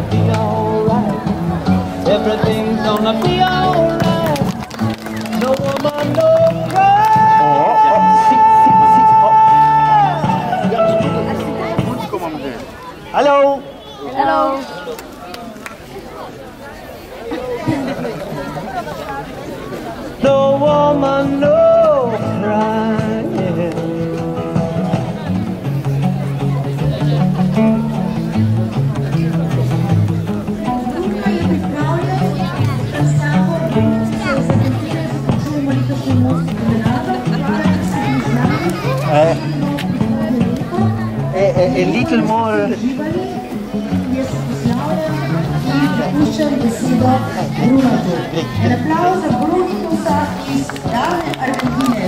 be alright. Everything's gonna be alright. No woman, no cry. Hello. Hello. No woman, no crying. A little more. Een applaus voor Bruno Musa iz davne Argentine.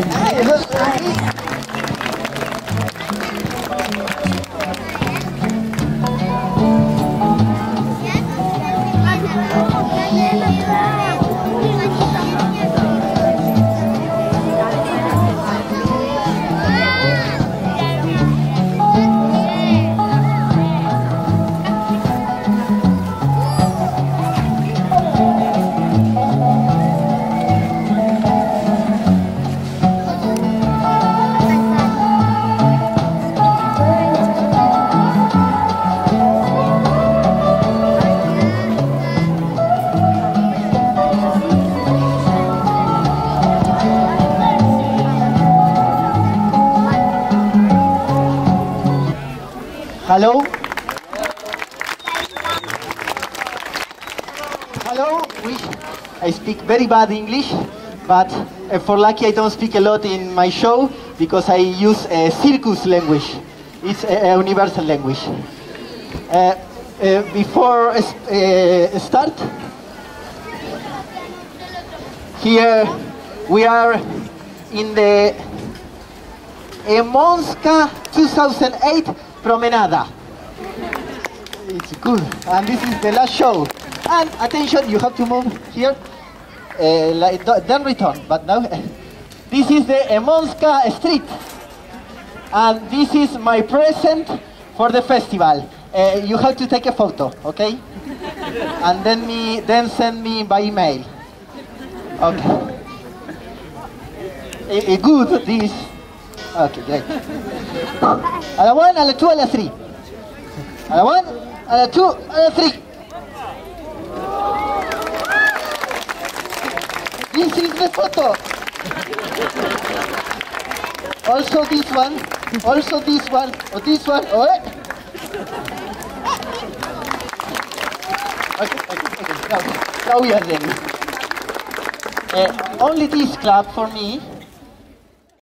Hello? Hello? I speak very bad English, but for lucky I don't speak a lot in my show because I use a circus language. It's a universal language. Before start, here we are in the Emonska 2008 Promenada. It's good, and this is the last show. And attention, you have to move here, then return. But now, this is the Emonska Street, and this is my present for the festival. You have to take a photo, okay? And then send me by email. Okay. Good. This. Okay, great. A la 1, a la 2, a la 3. A la 1, a la 2, a la 3. This is the photo. Also this one, or this one. Oh. Okay. Now we are ready. Only this clap for me.